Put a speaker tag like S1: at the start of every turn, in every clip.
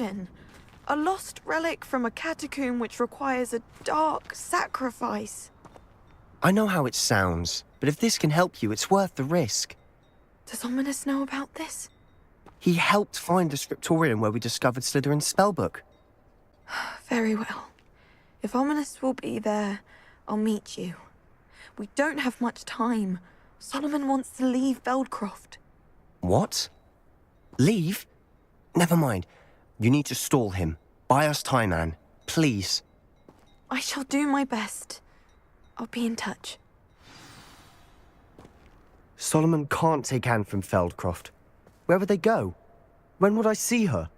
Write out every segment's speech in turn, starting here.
S1: question. A lost relic from a catacomb which requires a dark sacrifice.
S2: I know how it sounds, but if this can help you, it's worth the risk.
S1: Does Ominous know about this?
S2: He helped find the scriptorium where we discovered Slytherin's spellbook.
S1: Very well. If Ominous will be there, I'll meet you. We don't have much time. Solomon wants to leave Feldcroft.
S2: What? Leave? Never mind. You need to stall him. Buy us time, Anne. Please.
S1: I shall do my best. I'll be in touch.
S2: Solomon can't take Anne from Feldcroft. Where would they go? When would I see her?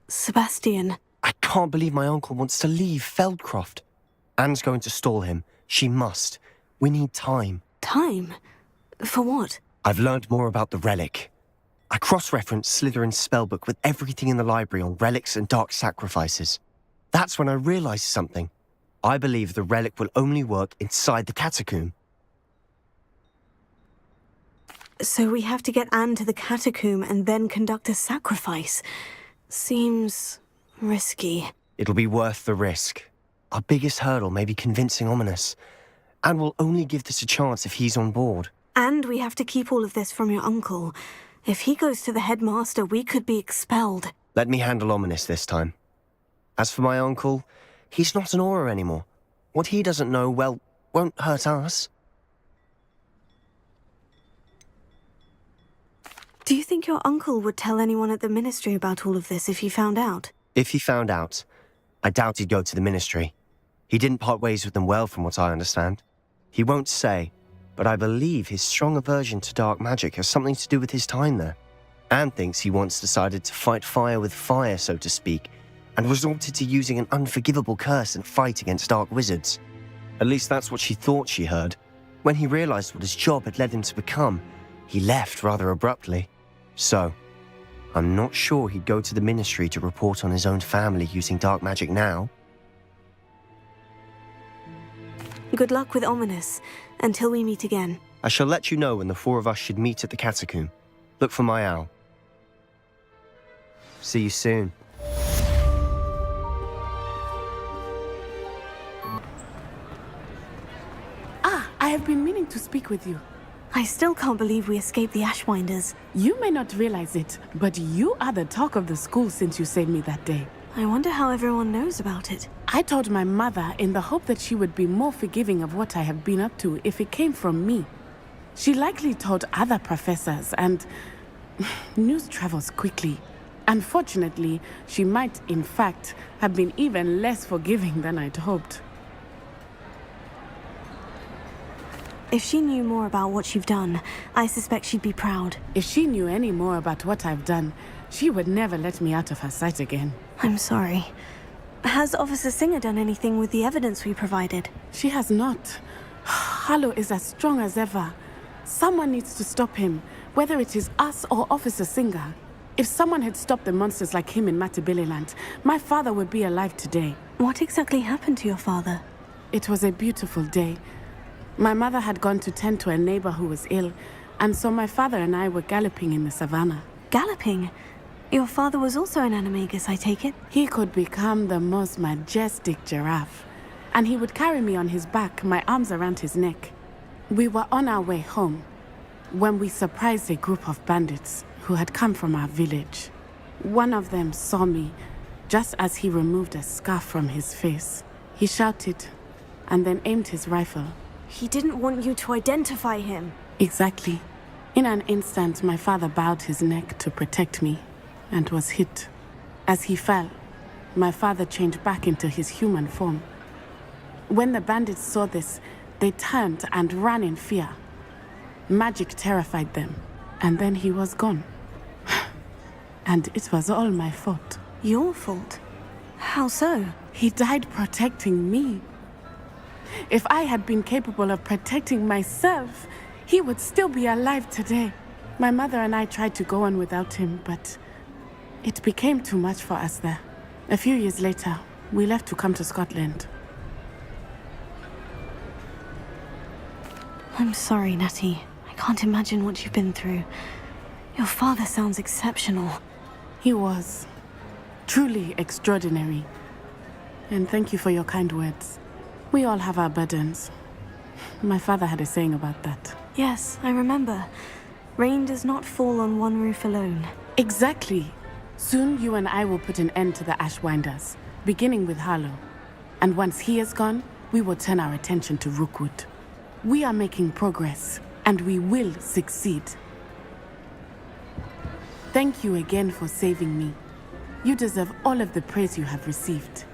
S3: Sebastian.
S2: I can't believe my uncle wants to leave Feldcroft. Anne's going to stall him. She must. We need time.
S3: Time? For what?
S2: I've learned more about the relic. I cross-referenced Slytherin's spellbook with everything in the library on relics and dark sacrifices. That's when I realized something. I believe the relic will only work inside the catacomb.
S3: So we have to get Anne to the catacomb and then conduct a sacrifice. Seems risky.
S2: It'll be worth the risk. Our biggest hurdle may be convincing Ominous. Anne will only give this a chance if he's on board.
S3: And we have to keep all of this from your uncle. If he goes to the headmaster, we could be expelled.
S2: Let me handle Ominous this time. As for my uncle, he's not an Auror anymore. What he doesn't know, well, won't hurt us.
S3: Do you think your uncle would tell anyone at the ministry about all of this if he found out?
S2: If he found out, I doubt he'd go to the ministry. He didn't part ways with them well, from what I understand. He won't say, but I believe his strong aversion to dark magic has something to do with his time there. Anne thinks he once decided to fight fire with fire, so to speak, and resorted to using an unforgivable curse and fight against dark wizards. At least that's what she thought she heard. When he realized what his job had led him to become, he left rather abruptly. So, I'm not sure he'd go to the ministry to report on his own family using dark magic now.
S3: Good luck with Ominous, until we meet again.
S2: I shall let you know when the four of us should meet at the catacomb. Look for my owl. See you soon.
S4: I have been meaning to speak with you.
S3: I still can't believe we escaped the Ashwinders.
S4: You may not realize it, but you are the talk of the school since you saved me that day.
S3: I wonder how everyone knows about it.
S4: I told my mother in the hope that she would be more forgiving of what I have been up to if it came from me. She likely told other professors, and news travels quickly. Unfortunately, she might, in fact, have been even less forgiving than I'd hoped.
S3: If she knew more about what you've done, I suspect she'd be proud.
S4: If she knew any more about what I've done, she would never let me out of her sight again.
S3: I'm sorry. Has Officer Singer done anything with the evidence we provided?
S4: She has not. Harlow is as strong as ever. Someone needs to stop him, whether it is us or Officer Singer. If someone had stopped the monsters like him in Matabeleland, my father would be alive today.
S3: What exactly happened to your father?
S4: It was a beautiful day. My mother had gone to tend to a neighbor who was ill, and so my father and I were galloping in the savannah.
S3: Galloping? Your father was also an animagus, I take it?
S4: He could become the most majestic giraffe, and he would carry me on his back, my arms around his neck. We were on our way home when we surprised a group of bandits who had come from our village. One of them saw me just as he removed a scarf from his face. He shouted and then aimed his rifle.
S3: He didn't want you to identify him.
S4: Exactly. In an instant, my father bowed his neck to protect me and was hit. As he fell, my father changed back into his human form. When the bandits saw this, they turned and ran in fear. Magic terrified them, and then he was gone. And it was all my fault.
S3: Your fault? How so?
S4: He died protecting me. If I had been capable of protecting myself, he would still be alive today. My mother and I tried to go on without him, but it became too much for us there. A few years later, we left to come to Scotland.
S3: I'm sorry, Natty. I can't imagine what you've been through. Your father sounds exceptional.
S4: He was truly extraordinary. And thank you for your kind words. We all have our burdens. My father had a saying about that.
S3: Yes, I remember. Rain does not fall on one roof alone.
S4: Exactly. Soon you and I will put an end to the Ashwinders, beginning with Harlow. And once he is gone, we will turn our attention to Rookwood. We are making progress, and we will succeed. Thank you again for saving me. You deserve all of the praise you have received.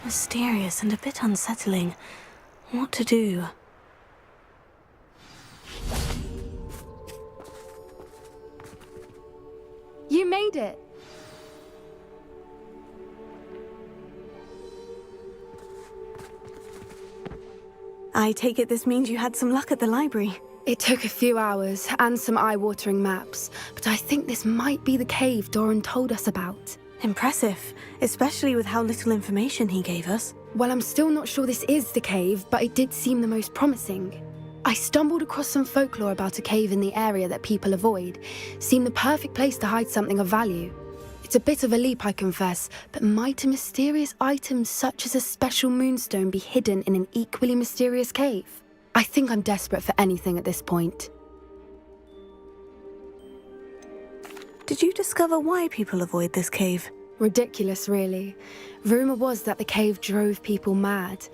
S3: Mysterious and a bit unsettling. What to do?
S5: You made it!
S3: I take it this means you had some luck at the library.
S5: It took a few hours and some eye-watering maps, but I think this might be the cave Doran told us about.
S3: Impressive, especially with how little information he gave us.
S5: Well, I'm still not sure this is the cave, but it did seem the most promising. I stumbled across some folklore about a cave in the area that people avoid. Seemed the perfect place to hide something of value. It's a bit of a leap, I confess, but might a mysterious item such as a special moonstone be hidden in an equally mysterious cave? I think I'm desperate for anything at this point.
S3: Did you discover why people avoid this cave?
S5: Ridiculous, really. Rumour was that the cave drove people mad.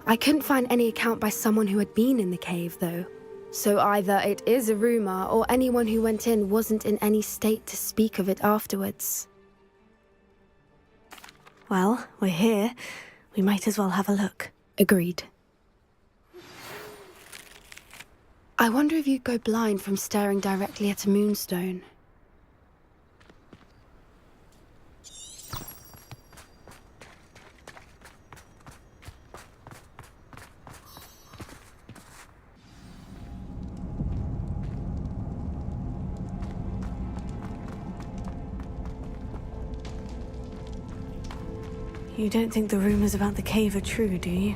S5: I couldn't find any account by someone who had been in the cave, though. So either it is a rumour, or anyone who went in wasn't in any state to speak of it afterwards.
S3: Well, we're here. We might as well have a look.
S5: Agreed. I wonder if you'd go blind from staring directly at a moonstone.
S3: You don't think the rumors about the cave are true, do you?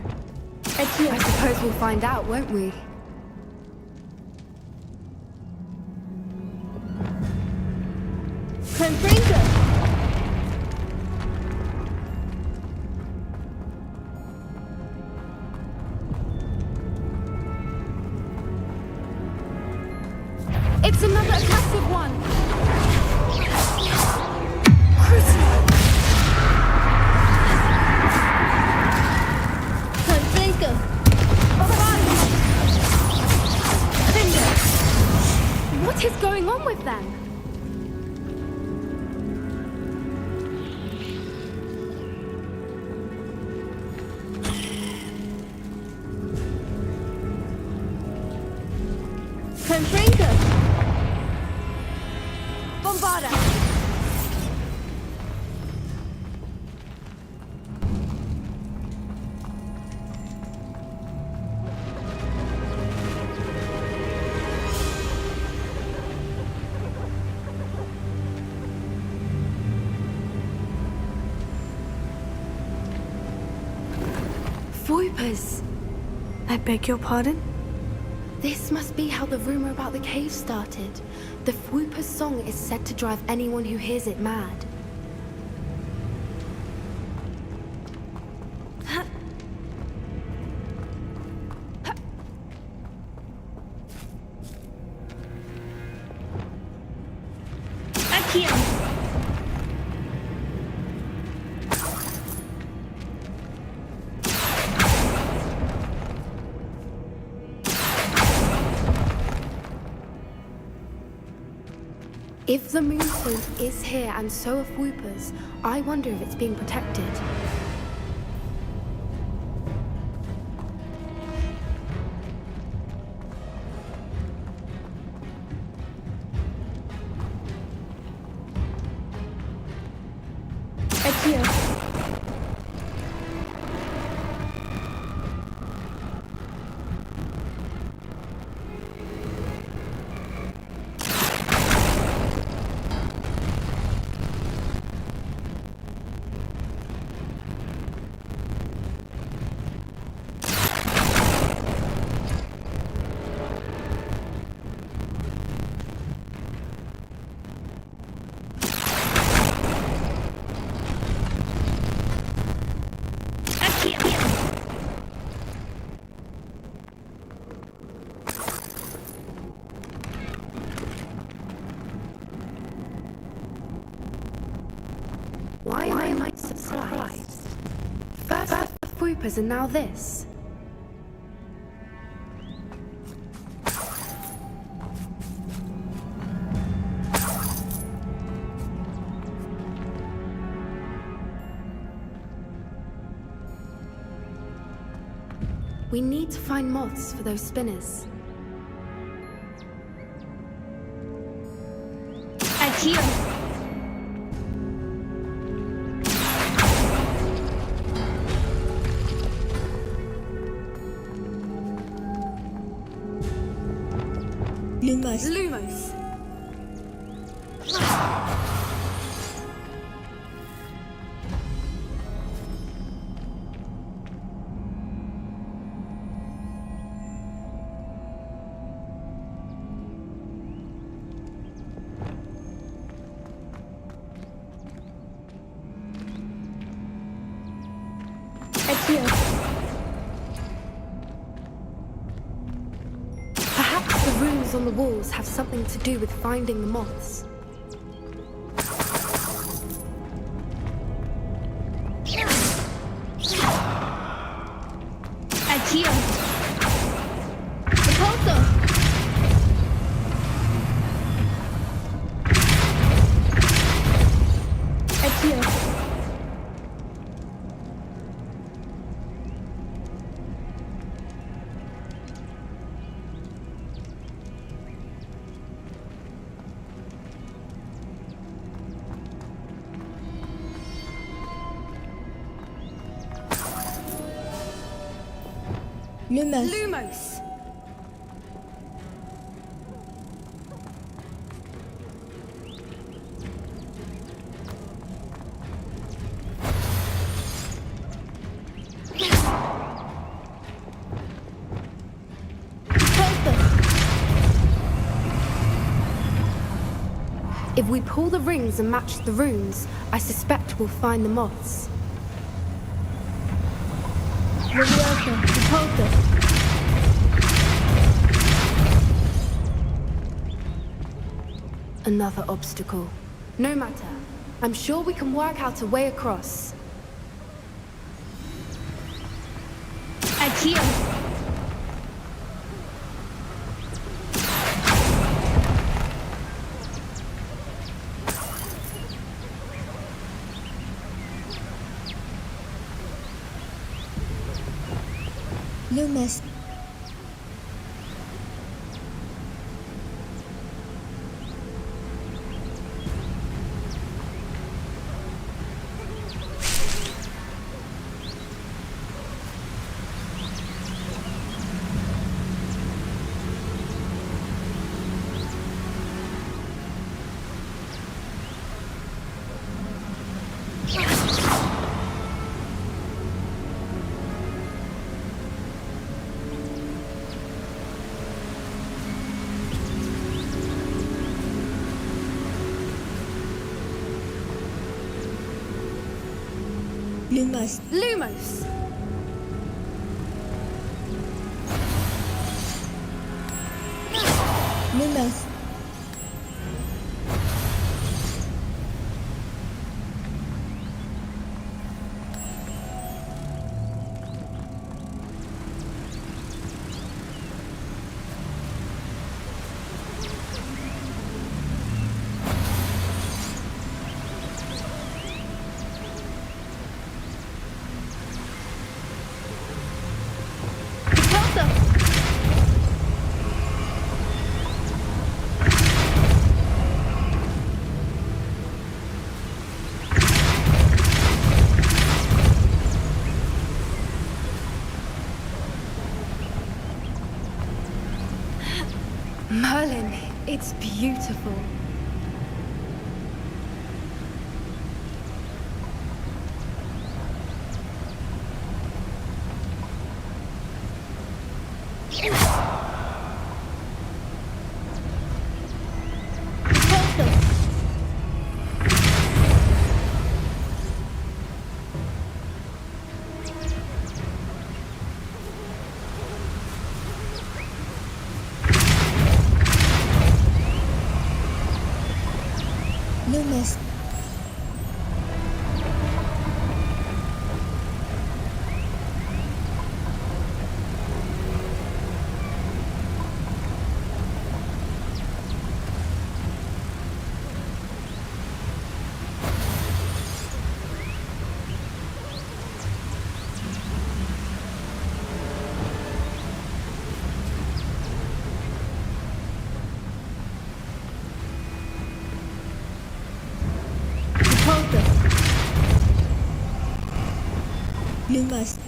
S5: I suppose we'll find out, won't we? It's another aggressive one! What is going on with them? Confringo! Bombarda! Voipers!
S3: I beg your pardon?
S5: This must be how the rumor about the cave started. The Whooper's song is said to drive anyone who hears it mad. If the moonstone is here and so are Whoopers, I wonder if it's being protected. Adieu. Stormtroopers and now this. We need to find moths for those spinners.
S6: Adhere.
S5: Lumos.
S6: Adhere.
S5: Perhaps the runes on the walls have something to do with finding the moths.
S6: Adhere. Repulsor. Adhere.
S5: Lumos. If we pull the rings and match the runes, I suspect we'll find the moths. Another obstacle. No matter. I'm sure we can work out a way across.
S6: Adhere.
S7: Loomis. Lumos.
S5: Lumos!
S7: Lumos.
S5: Merlin, it's beautiful.
S7: Loomis. You must.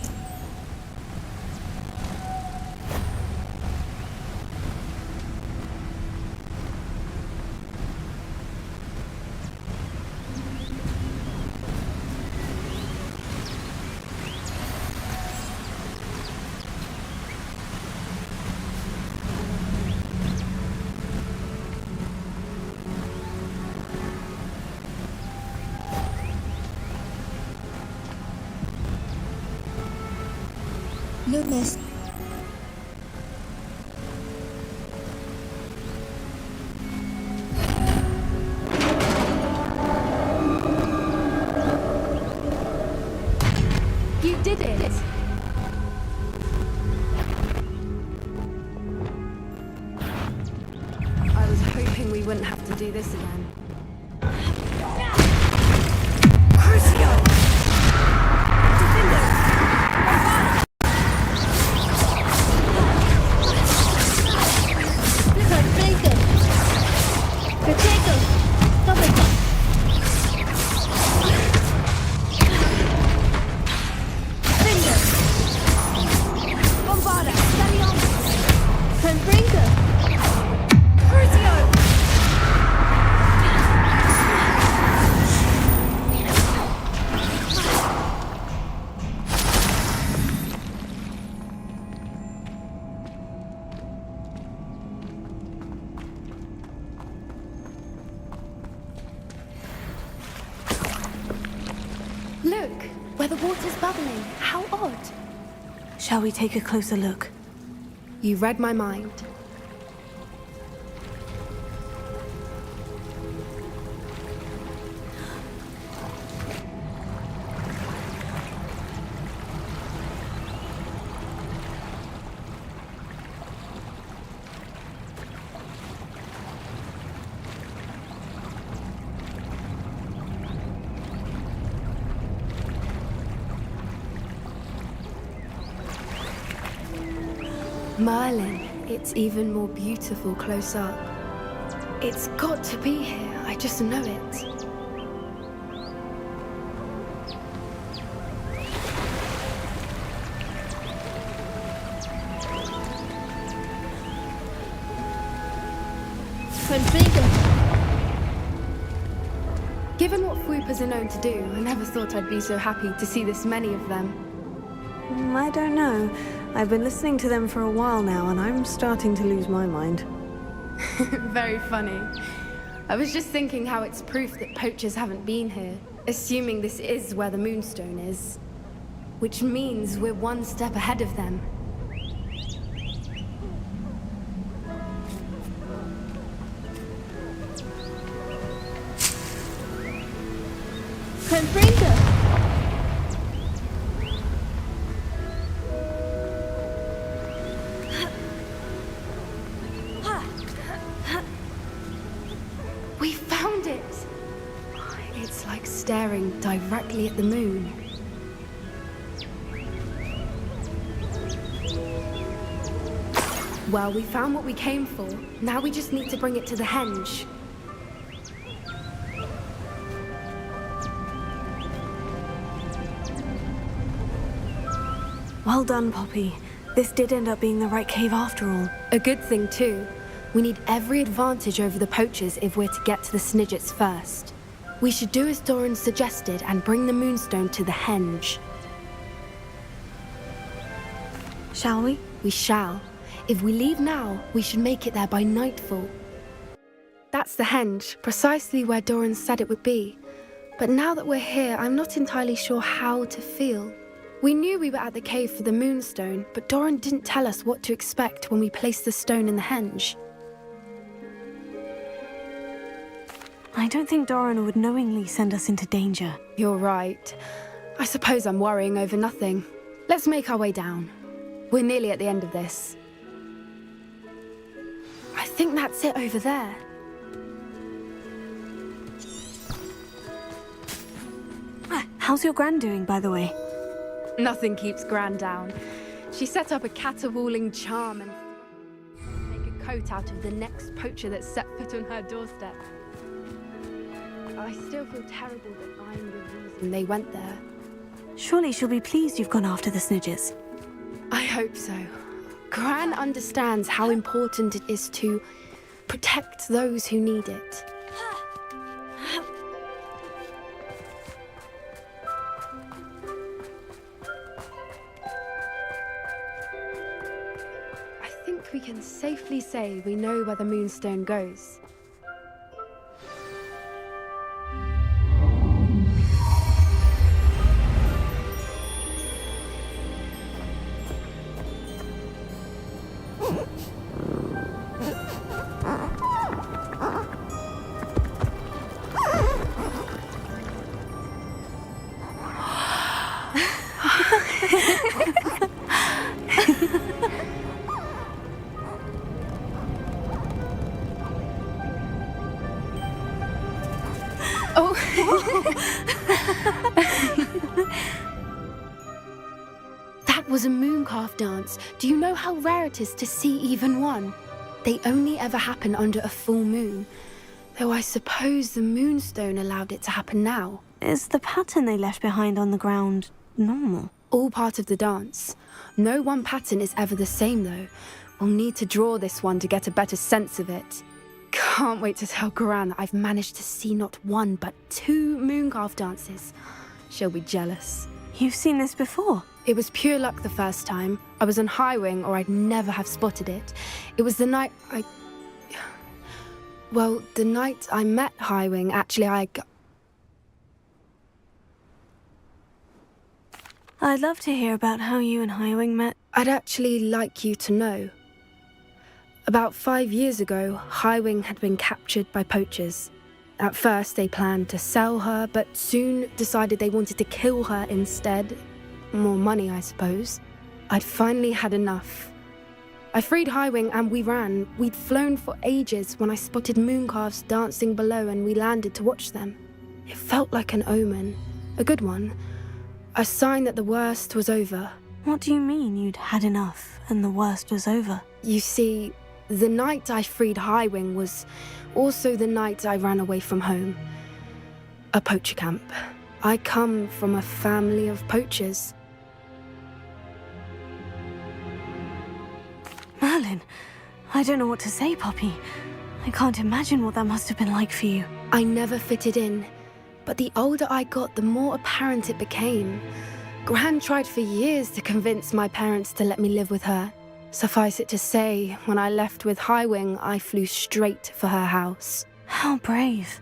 S7: You must.
S5: You did it! I was hoping we wouldn't have to do this again.
S6: Confringo. Protego. Doppelkopf. Finger. Bombarda. Stallion. Confringo. Crucio. Look, where the water's bubbling. How odd.
S3: Shall we take a closer look?
S5: You read my mind. Merlin, it's even more beautiful close up. It's got to be here, I just know it.
S6: Confringo.
S5: Given what Fwoopas are known to do, I never thought I'd be so happy to see this many of them.
S3: I don't know. I've been listening to them for a while now, and I'm starting to lose my mind.
S5: Very funny. I was just thinking how it's proof that poachers haven't been here, assuming this is where the Moonstone is. Which means we're one step ahead of them.
S6: Confringo.
S5: We found it! It's like staring directly at the moon. Well, we found what we came for. Now we just need to bring it to the henge.
S3: Well done, Poppy. This did end up being the right cave after all.
S5: A good thing, too. We need every advantage over the poachers if we're to get to the Snidgets first. We should do as Doran suggested and bring the Moonstone to the henge.
S3: Shall we?
S5: We shall. If we leave now, we should make it there by nightfall. That's the henge, precisely where Doran said it would be. But now that we're here, I'm not entirely sure how to feel. We knew we were at the cave for the Moonstone, but Doran didn't tell us what to expect when we placed the stone in the henge.
S3: I don't think Doran would knowingly send us into danger.
S5: You're right. I suppose I'm worrying over nothing. Let's make our way down. We're nearly at the end of this. I think that's it over there.
S3: How's your gran doing, by the way?
S5: Nothing keeps Gran down. She set up a caterwauling charm and make a coat out of the next poacher that set foot on her doorstep. I still feel terrible that I'm the reason they went there.
S3: Surely she'll be pleased you've gone after the Snidgets.
S5: I hope so. Gran understands how important it is to protect those who need it. I think we can safely say we know where the Moonstone goes. Oh. That was a mooncalf dance. Do you know how rare it is to see even one? They only ever happen under a full moon. Though I suppose the Moonstone allowed it to happen now.
S3: Is the pattern they left behind on the ground normal?
S5: All part of the dance. No one pattern is ever the same though. We'll need to draw this one to get a better sense of it. Can't wait to tell Gran that I've managed to see not one but 2 mooncalf dances. She'll be jealous.
S3: You've seen this before?
S5: It was pure luck the first time. I was on Highwing or I'd never have spotted it. It was the night the night I met Highwing, actually
S3: I'd love to hear about how you and Highwing met.
S5: I'd actually like you to know. About 5 years ago, Highwing had been captured by poachers. At first, they planned to sell her, but soon decided they wanted to kill her instead. More money, I suppose. I'd finally had enough. I freed Highwing and we ran. We'd flown for ages when I spotted mooncalves dancing below and we landed to watch them. It felt like an omen. A good one. A sign that the worst was over.
S3: What do you mean you'd had enough and the worst was over?
S5: You see, the night I freed Highwing was also the night I ran away from home. A poacher camp. I come from a family of poachers.
S3: Merlin, I don't know what to say, Poppy. I can't imagine what that must have been like for you.
S5: I never fitted in, but the older I got, the more apparent it became. Gran tried for years to convince my parents to let me live with her. Suffice it to say, when I left with Highwing, I flew straight for her house.
S3: How brave.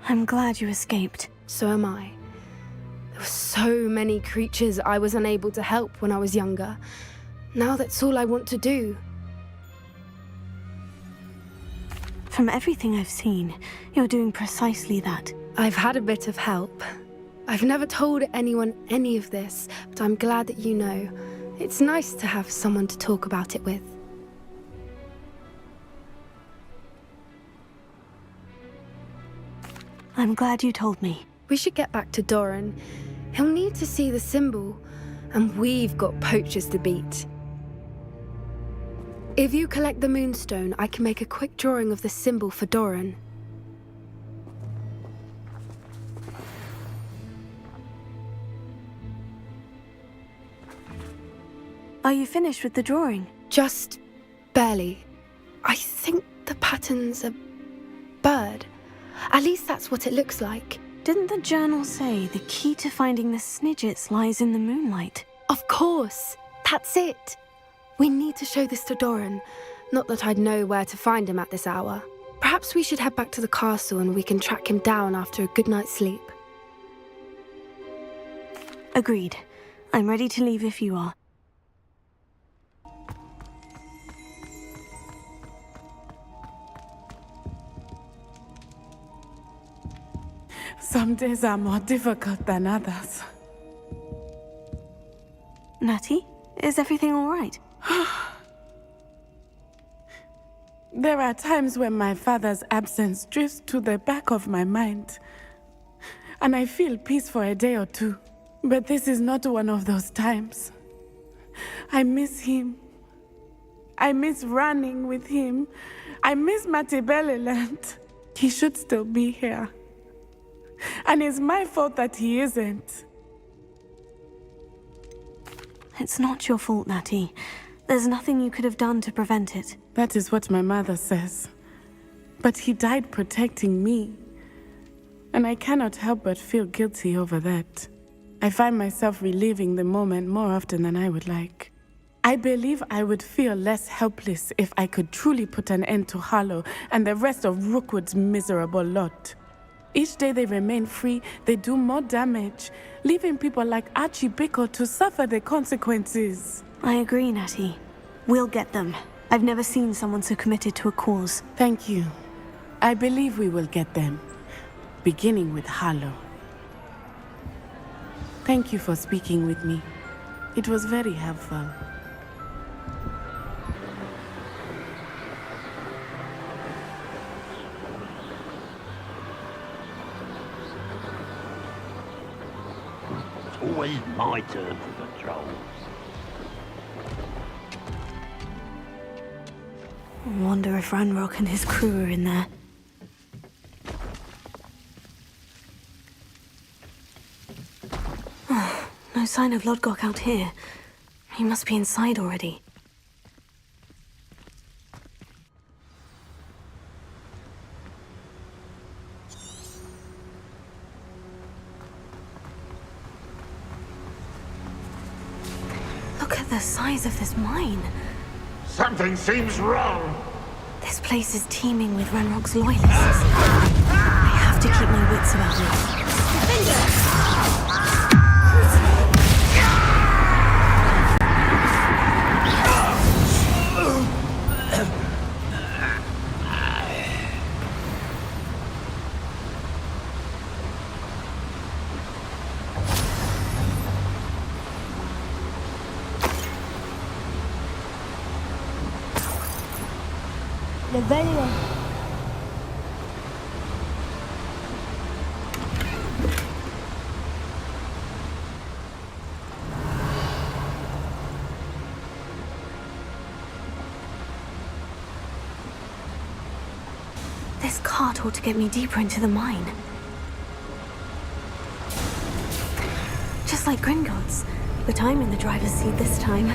S3: I'm glad you escaped.
S5: So am I. There were so many creatures I was unable to help when I was younger. Now that's all I want to do.
S3: From everything I've seen, you're doing precisely that.
S5: I've had a bit of help. I've never told anyone any of this, but I'm glad that you know. It's nice to have someone to talk about it with.
S3: I'm glad you told me.
S5: We should get back to Doran. He'll need to see the symbol, and we've got poachers to beat. If you collect the Moonstone, I can make a quick drawing of the symbol for Doran.
S3: Are you finished with the drawing?
S5: Just barely. I think the pattern's a bird. At least that's what it looks like.
S3: Didn't the journal say the key to finding the Snidgets lies in the moonlight?
S5: Of course. That's it. We need to show this to Doran. Not that I'd know where to find him at this hour. Perhaps we should head back to the castle and we can track him down after a good night's sleep.
S3: Agreed. I'm ready to leave if you are.
S4: Some days are more difficult than others.
S3: Natty, is everything all right?
S4: There are times when my father's absence drifts to the back of my mind, and I feel peace for a day or two. But this is not one of those times. I miss him. I miss running with him. I miss Matibeleland. He should still be here. And it's my fault that he isn't.
S3: It's not your fault, Natty. There's nothing you could have done to prevent it.
S4: That is what my mother says. But he died protecting me. And I cannot help but feel guilty over that. I find myself reliving the moment more often than I would like. I believe I would feel less helpless if I could truly put an end to Harlow and the rest of Rookwood's miserable lot. Each day they remain free, they do more damage, leaving people like Archie Bickle to suffer the consequences.
S3: I agree, Natty. We'll get them. I've never seen someone so committed to a cause.
S4: Thank you. I believe we will get them, beginning with Harlow. Thank you for speaking with me. It was very helpful.
S8: Always my turn for patrol.
S3: I wonder if Ranrock and his crew are in there. Oh, no sign of Lodgok out here. He must be inside already. Look at the size of this mine.
S8: Something seems wrong.
S3: This place is teeming with Ranrock's loyalists. I have to keep my wits about me.
S7: Level.
S3: This cart ought to get me deeper into the mine. Just like Gringotts, but I'm in the driver's seat this time.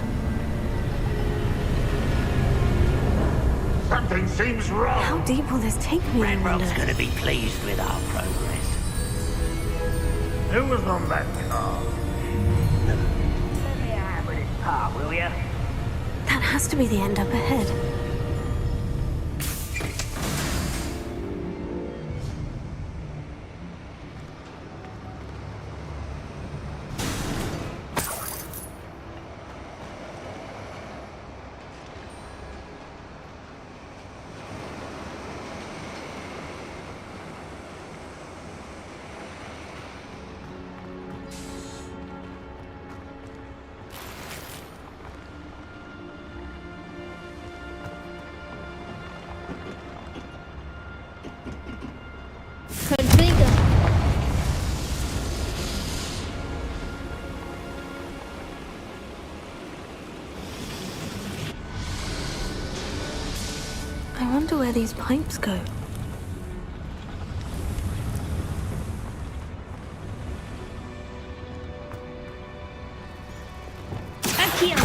S8: Something seems wrong.
S3: How deep will this take me, I wonder?
S9: Ranrock's gonna be pleased with our progress.
S8: Who was on that car?
S9: Let me have with his part, will ya?
S3: That has to be the end up ahead.
S7: Configure.
S3: I wonder where these pipes go.
S7: Action.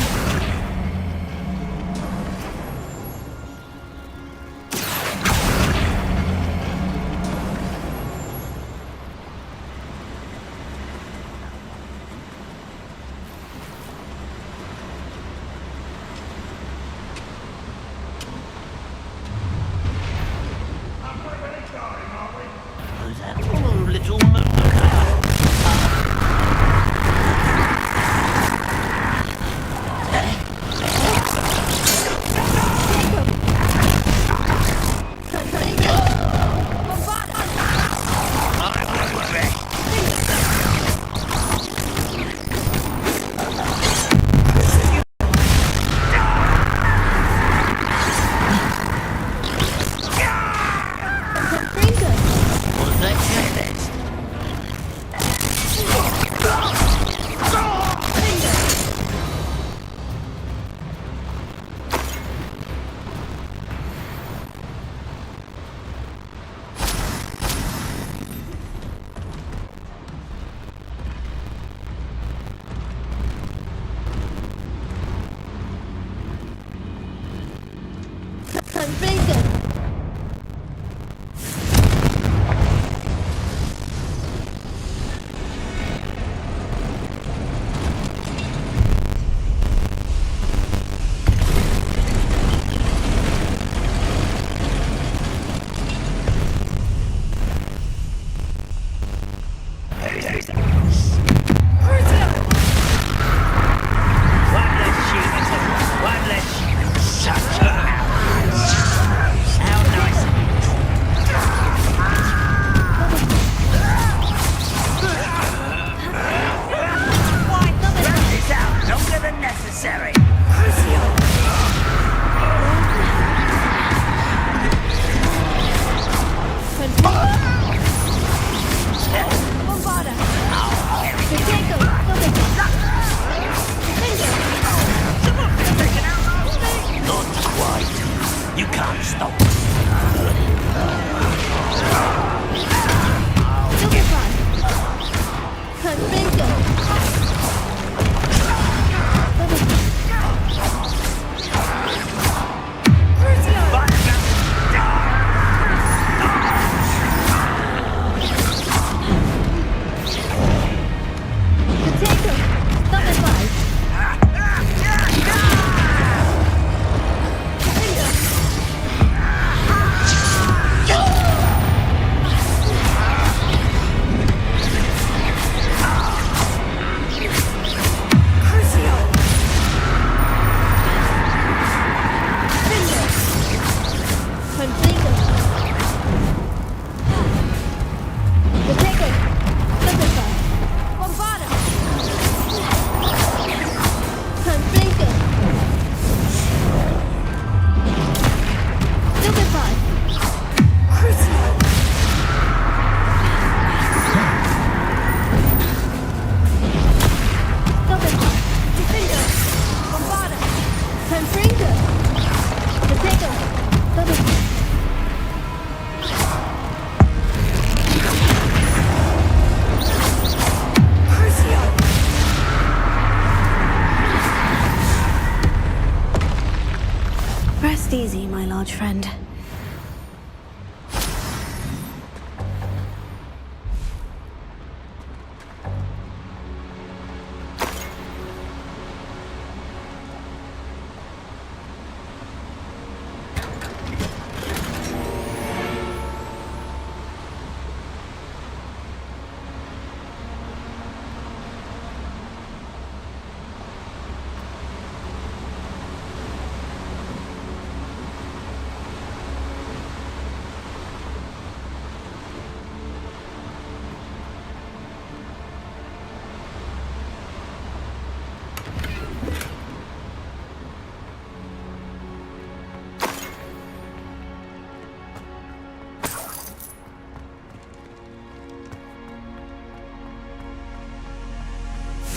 S7: 很 flinken。Rest
S3: easy, my large friend.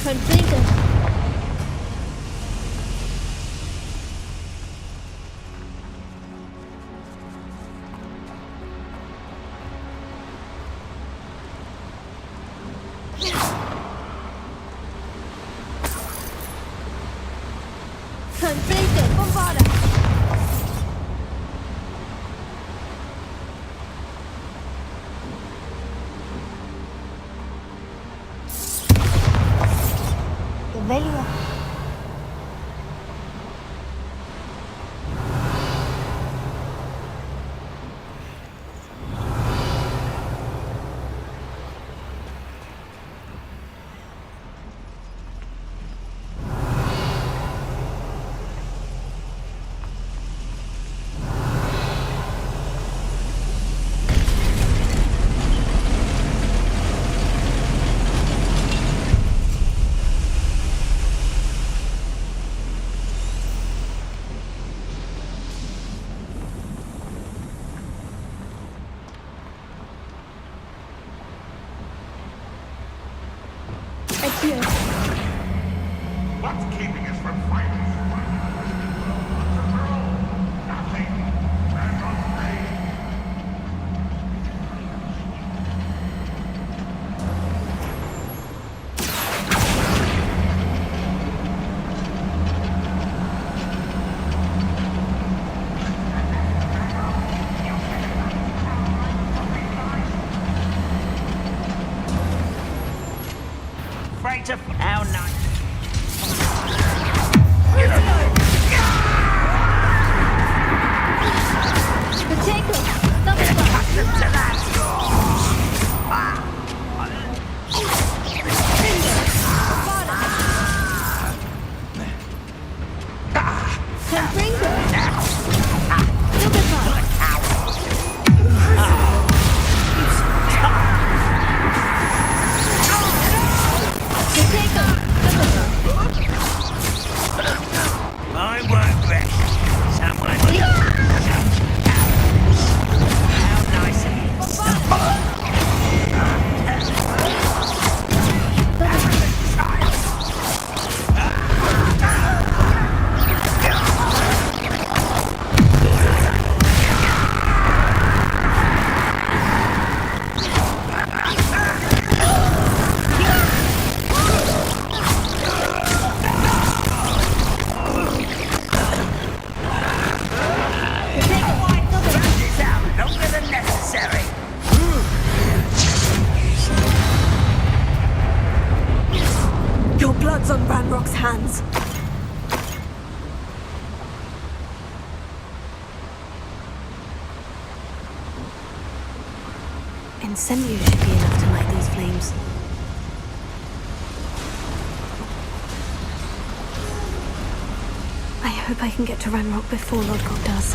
S7: 很 flinken。很 flinken，风暴的。
S9: to how nice.
S7: Potato, double fire.
S9: Accustomed to that.
S7: Confringo. Double fire. Potato, double fire.
S9: I won't rest. Someone. How nice it is. It's out longer than necessary.
S3: Your blood's on Ranrock's hands. Incendio should be enough to light these flames. I hope I can get to Ranrock before Lodgok does.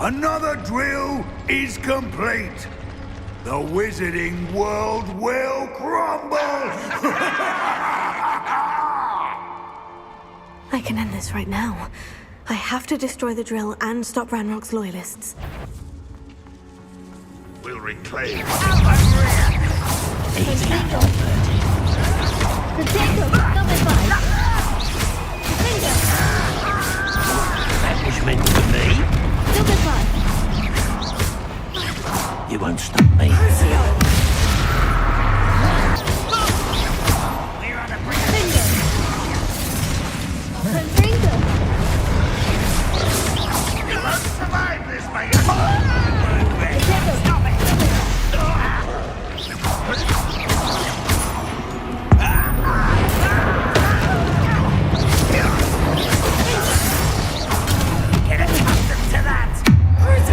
S8: Another drill is complete. The wizarding world will crumble.
S3: I can end this right now. I have to destroy the drill and stop Ranrock's loyalists.
S8: We'll reclaim.
S7: Confringo. Potato, double fire. Confringo.
S9: That was meant for me.
S7: Double fire.
S9: You won't stop me. We're on a break.
S7: Confringo.
S8: You won't survive this, mate.
S7: Potato,
S9: Stop it. Get accustomed to that. I was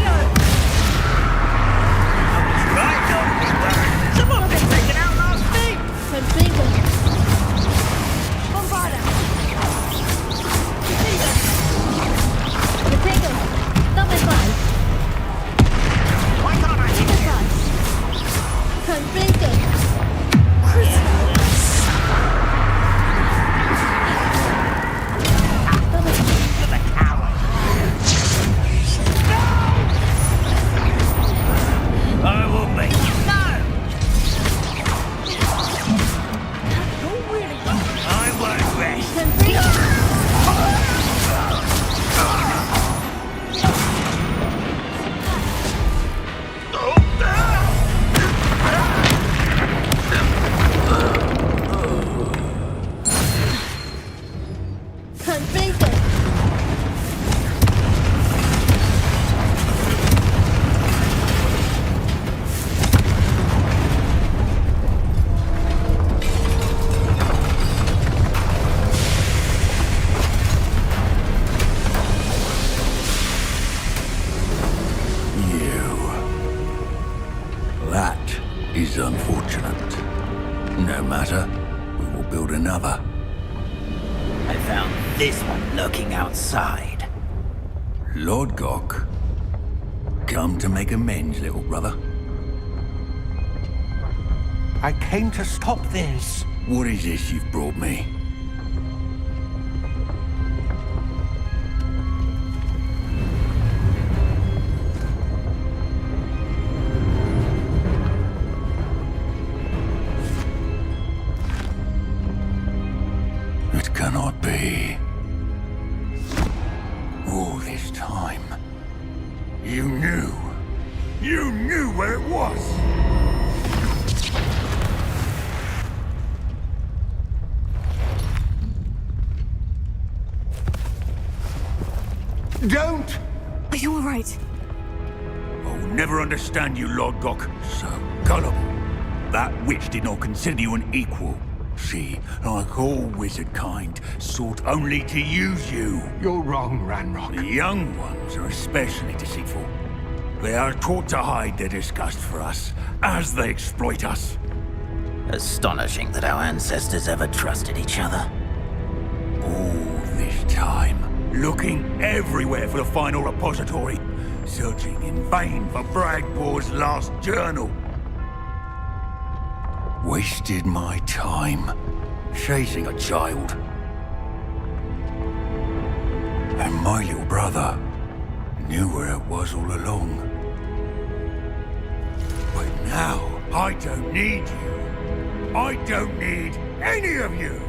S9: right, don't be worried. Someone been taken out last week.
S7: Confringo. Bombarda. Confringo. Potato, double fire.
S9: Why can't I hit
S7: Double
S9: you?
S7: fire. Confringo. Double fire.
S9: You're the coward. I will make you know. I won't rest.
S7: Confringo. Confringo.
S8: That is unfortunate. No matter, we will build another.
S9: I found this one lurking outside.
S8: Lord Gok, come to make amends, little brother.
S10: I came to stop this.
S8: What is this you've brought me? It cannot be. All this time, you knew.
S10: Don't!
S3: Are you all right?
S8: I'll never understand you, Lord Gok. So gullible. That witch did not consider you an equal. She, like all wizard kind, sought only to use you.
S10: You're wrong, Ranrock.
S8: The young ones are especially deceitful. They are taught to hide their disgust for us as they exploit us.
S9: Astonishing that our ancestors ever trusted each other.
S8: All this time, looking everywhere for the final repository, searching in vain for Bragbor's last journal. Wasted my time chasing a child. And my little brother knew where it was all along. But now, I don't need you. I don't need any of you.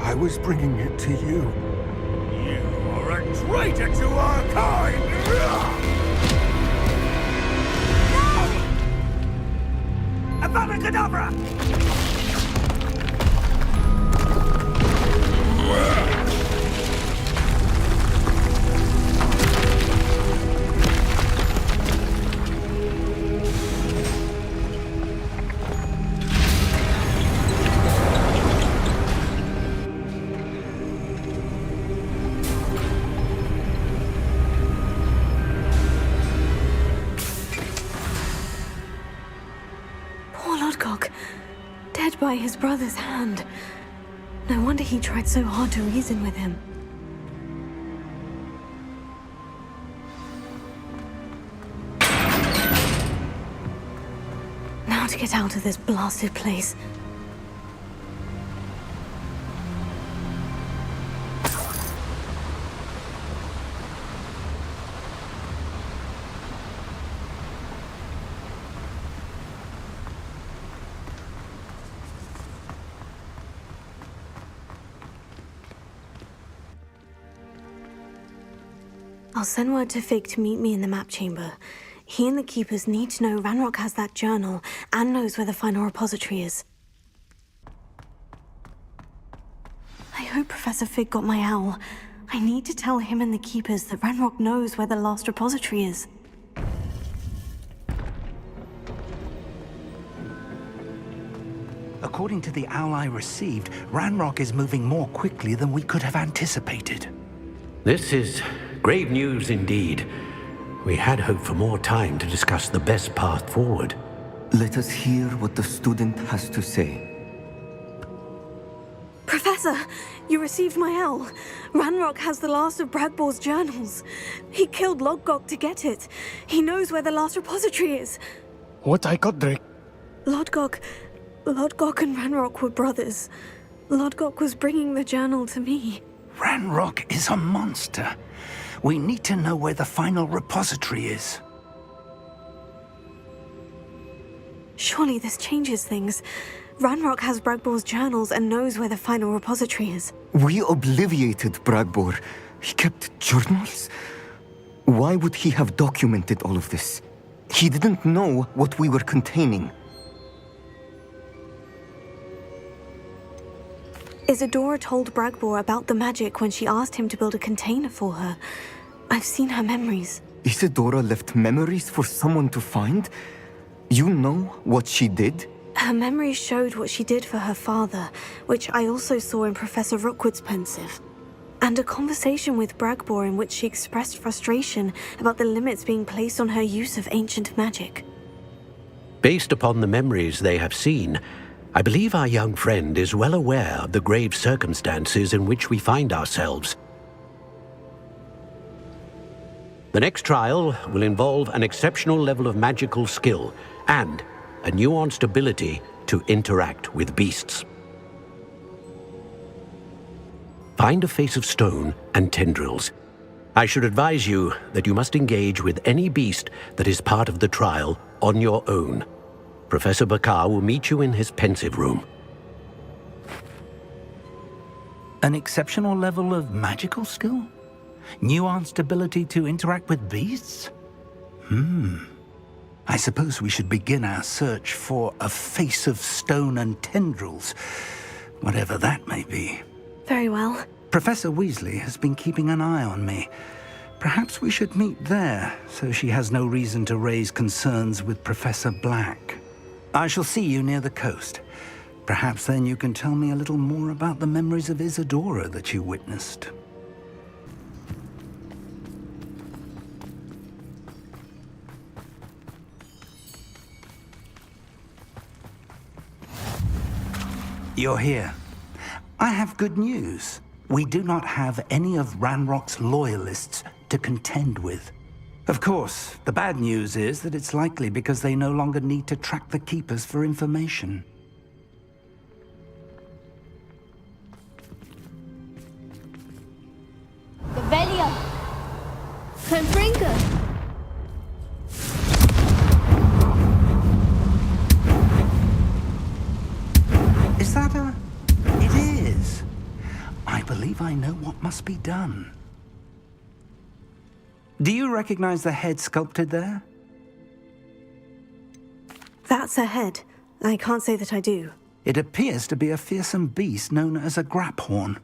S10: I was bringing it to you.
S8: You are a traitor to our kind! Abracadabra!
S3: Dead by his brother's hand. No wonder he tried so hard to reason with him. Now to get out of this blasted place. I'll send word to Fig to meet me in the map chamber. He and the keepers need to know Ranrock has that journal and knows where the final repository is. I hope Professor Fig got my owl. I need to tell him and the keepers that Ranrock knows where the last repository is.
S11: According to the owl I received, Ranrock is moving more quickly than we could have anticipated.
S12: This is grave news indeed. We had hoped for more time to discuss the best path forward.
S13: Let us hear what the student has to say.
S3: Professor, you received my owl. Ranrock has the last of Bragbor's journals. He killed Lodgok to get it. He knows where the last repository is.
S10: What I got, Drake?
S3: Lodgok and Ranrock were brothers. Lodgok was bringing the journal to me.
S11: Ranrock is a monster. We need to know where the final repository is.
S3: Surely this changes things. Ranrock has Bragbor's journals and knows where the final repository is.
S13: We obliviated Bragbor. He kept journals? Why would he have documented all of this? He didn't know what we were containing.
S3: Isadora told Bragbor about the magic when she asked him to build a container for her. I've seen her memories.
S13: Isadora left memories for someone to find? You know what she did?
S3: Her memories showed what she did for her father, which I also saw in Professor Rookwood's pensive. And a conversation with Bragbor in which she expressed frustration about the limits being placed on her use of ancient magic.
S12: Based upon the memories they have seen, I believe our young friend is well aware of the grave circumstances in which we find ourselves. The next trial will involve an exceptional level of magical skill and a nuanced ability to interact with beasts. Find a face of stone and tendrils. I should advise you that you must engage with any beast that is part of the trial on your own. Professor Bakar will meet you in his pensive room.
S11: An exceptional level of magical skill? Nuanced ability to interact with beasts? I suppose we should begin our search for a face of stone and tendrils, whatever that may be.
S3: Very well.
S11: Professor Weasley has been keeping an eye on me. Perhaps we should meet there, so she has no reason to raise concerns with Professor Black. I shall see you near the coast. Perhaps then you can tell me a little more about the memories of Isadora that you witnessed. You're here. I have good news. We do not have any of Ranrock's loyalists to contend with. Of course, the bad news is that it's likely because they no longer need to track the Keepers for information.
S7: Revelio. Confringo.
S11: Is that a... It is. I believe I know what must be done. Do you recognize the head sculpted there?
S3: That's a head. I can't say that I do.
S11: It appears to be a fearsome beast known as a graphorn.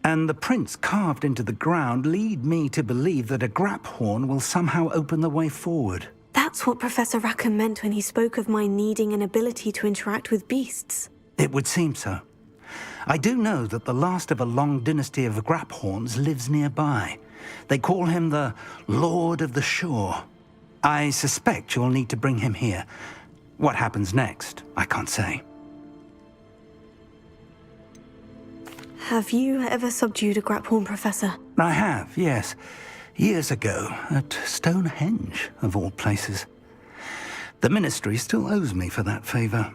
S11: And the prints carved into the ground lead me to believe that a graphorn will somehow open the way forward.
S3: That's what Professor Rackham meant when he spoke of my needing an ability to interact with beasts.
S11: It would seem so. I do know that the last of a long dynasty of graphorns lives nearby. They call him the Lord of the Shore. I suspect you'll need to bring him here. What happens next, I can't say.
S3: Have you ever subdued a graphorn, Professor?
S11: I have, yes. Years ago, at Stonehenge, of all places. The Ministry still owes me for that favour.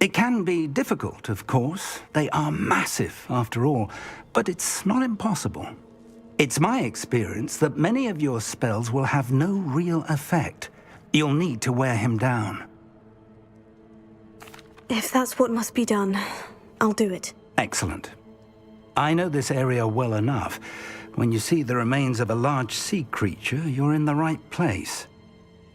S11: It can be difficult, of course. They are massive, after all, but it's not impossible. It's my experience that many of your spells will have no real effect. You'll need to wear him down.
S3: If that's what must be done, I'll do it.
S11: Excellent. I know this area well enough. When you see the remains of a large sea creature, you're in the right place.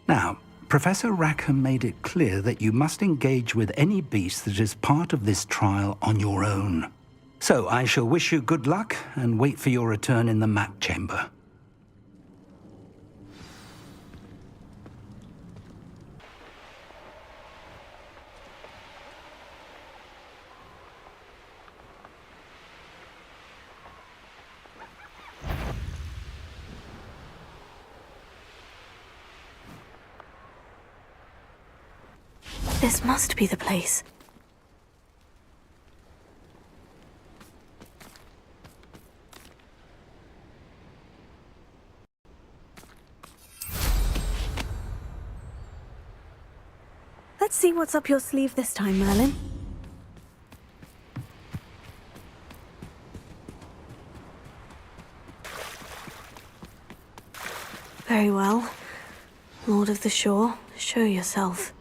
S11: Now, Professor Rackham made it clear that you must engage with any beast that is part of this trial on your own. So I shall wish you good luck and wait for your return in the map chamber.
S3: This must be the place. Let's see what's up your sleeve this time, Merlin. Very well. Lord of the Shore, show yourself.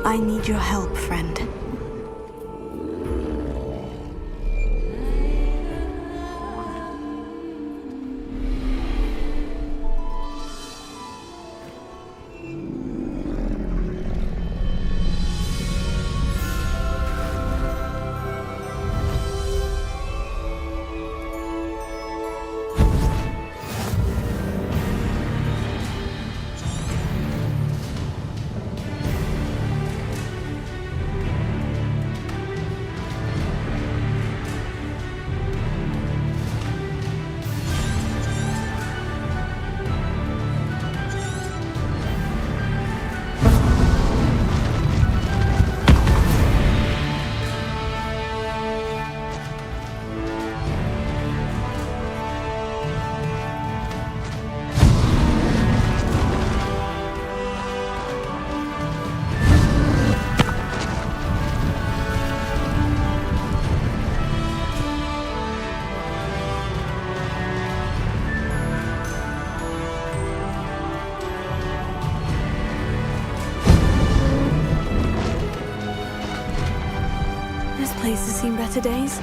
S3: I need your help, friend. This place has seen better days.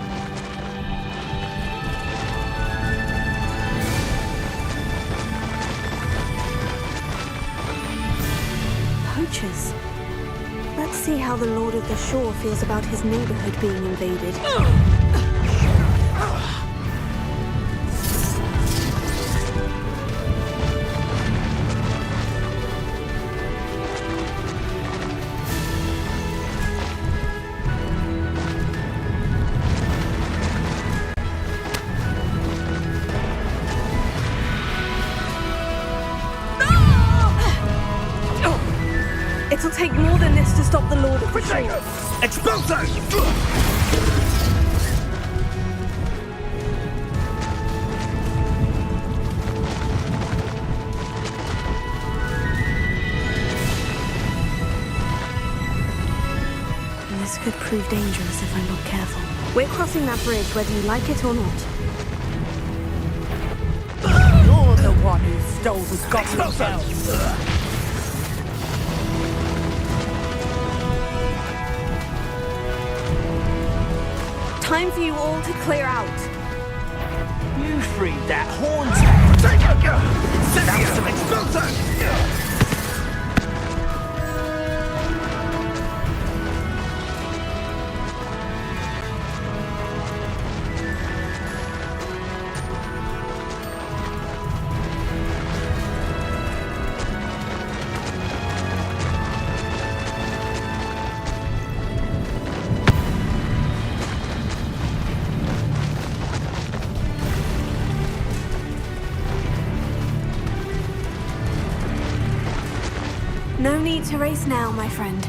S3: Poachers. Let's see how the Lord of the Shore feels about his neighborhood being invaded. It'll take more than this to stop the Lord of the Shore.
S9: Expulso!
S3: This could prove dangerous if I'm not careful. We're crossing that bridge whether you like it or not.
S9: You're the one who stole the goblin bells.
S3: Time for you all to clear out.
S9: You freed that horntail. Take a go! That was some expulso!
S3: No need to race now, my friend.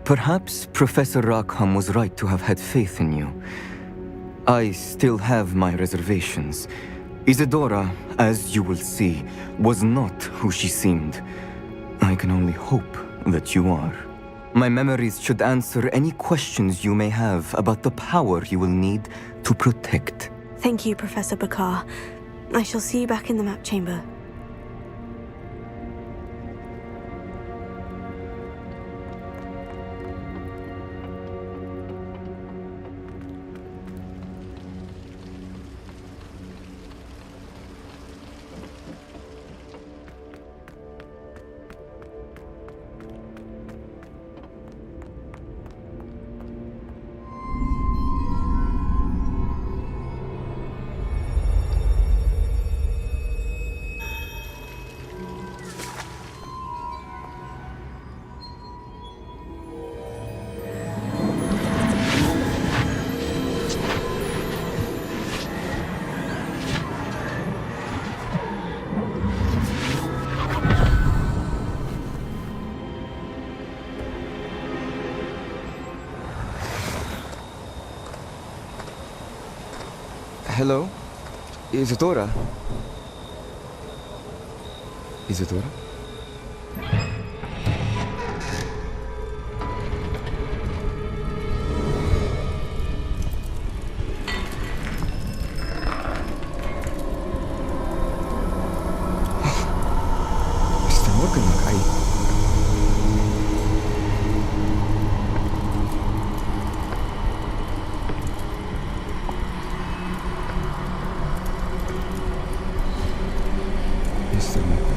S13: Perhaps Professor Rackham was right to have had faith in you. I still have my reservations. Isadora, as you will see, was not who she seemed. I can only hope that you are. My memories should answer any questions you may have about the power you will need to protect.
S3: Thank you, Professor Bakar. I shall see you back in the map chamber.
S13: Hello? Isadora? Isadora? Mr. Morgan, Mr. Morgan.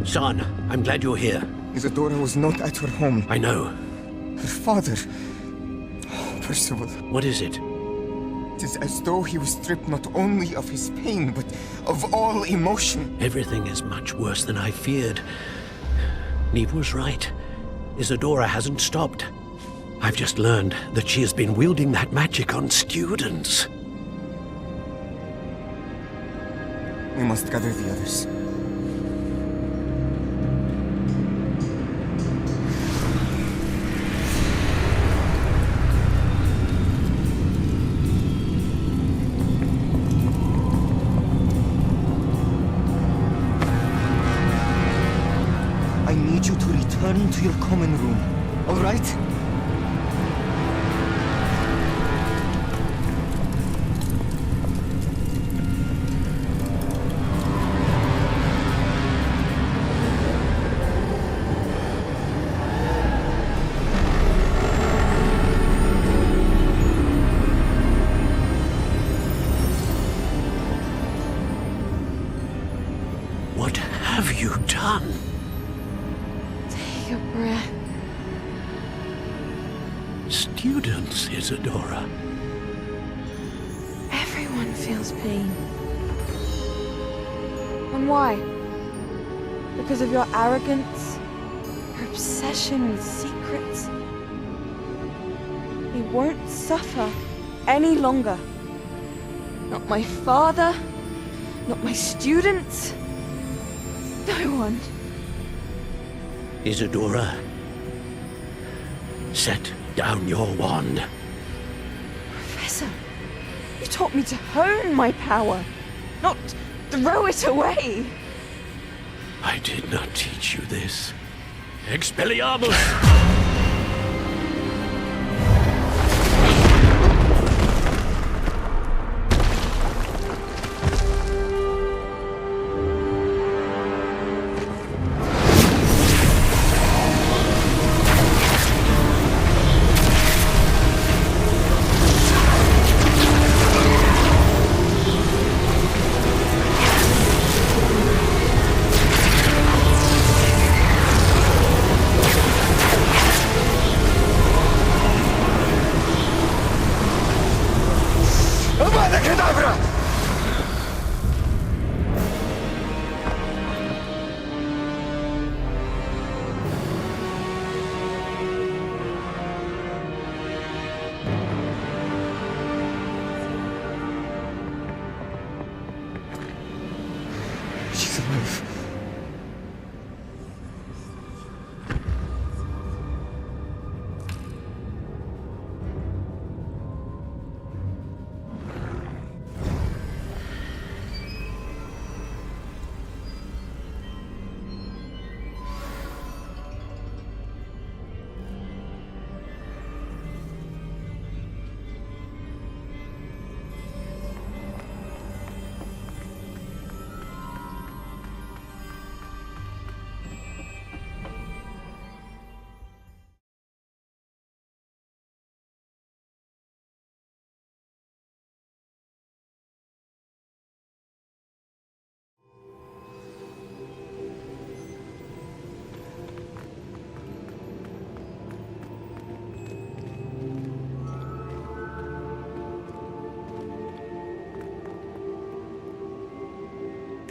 S12: Son, I'm glad you're here.
S13: Isadora was not at her home.
S12: I know.
S13: Her father... Oh, Percival.
S12: What is it?
S13: It is as though he was stripped not only of his pain, but of all emotion.
S12: Everything is much worse than I feared. Neve was right. Isadora hasn't stopped. I've just learned that she has been wielding that magic on students.
S13: We must gather the others. I need you to return to your common room, all right?
S12: What have you done?
S1: Take a breath.
S12: Students, Isadora.
S1: Everyone feels pain. And why? Because of your arrogance? Your obsession with secrets? He won't suffer any longer. Not my father, not my students, no one.
S12: Isadora, set down your wand.
S1: Professor, you taught me to hone my power, not throw it away.
S12: I did not teach you this. Expelliarmus!
S13: She's alive.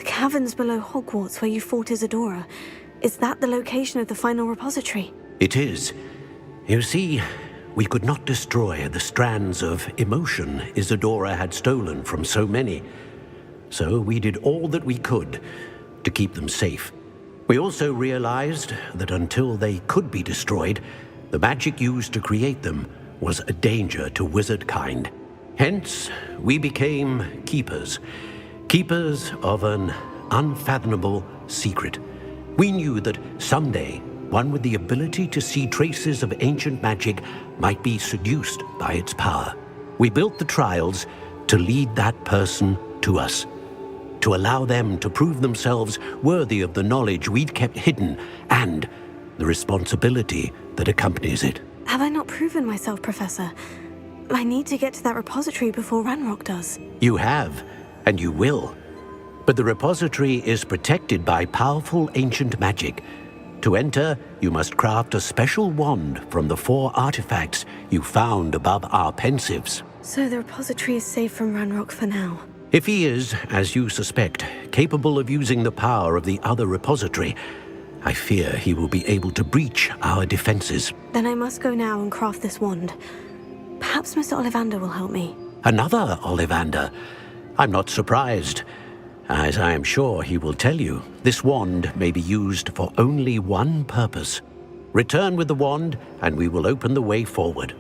S3: Caverns below Hogwarts where you fought Isadora. Is that the location of the final repository?
S12: It is. You see, we could not destroy the strands of emotion Isadora had stolen from so many. so we did all that we could to keep them safe. We also realized that until they could be destroyed, the magic used to create them was a danger to wizard kind. Hence, we became keepers of an unfathomable secret. We knew that someday one with the ability to see traces of ancient magic might be seduced by its power. We built the trials to lead that person to us, to allow them to prove themselves worthy of the knowledge we'd kept hidden and the responsibility that accompanies it.
S3: Have I not proven myself, Professor? I need to get to that repository before Ranrock does.
S12: You have, and you will. But the repository is protected by powerful ancient magic. To enter, you must craft a special wand from the 4 artifacts you found above our pensives.
S3: So the repository is safe from Ranrock for now.
S12: If he is, as you suspect, capable of using the power of the other repository, I fear he will be able to breach our defenses.
S3: Then I must go now and craft this wand. Perhaps Mr. Ollivander will help me.
S12: Another Ollivander? I'm not surprised. As I am sure he will tell you, this wand may be used for only one purpose. Return with the wand, and we will open the way forward.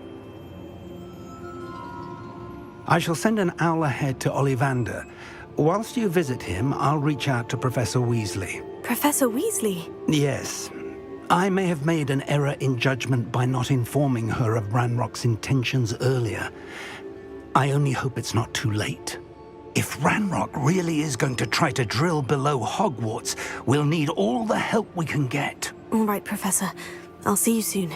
S11: I shall send an owl ahead to Ollivander. Whilst you visit him, I'll reach out to Professor Weasley.
S3: Professor Weasley?
S11: Yes. I may have made an error in judgment by not informing her of Ranrock's intentions earlier. I only hope it's not too late. If Ranrock really is going to try to drill below Hogwarts, we'll need all the help we can get.
S3: All right, Professor. I'll see you soon.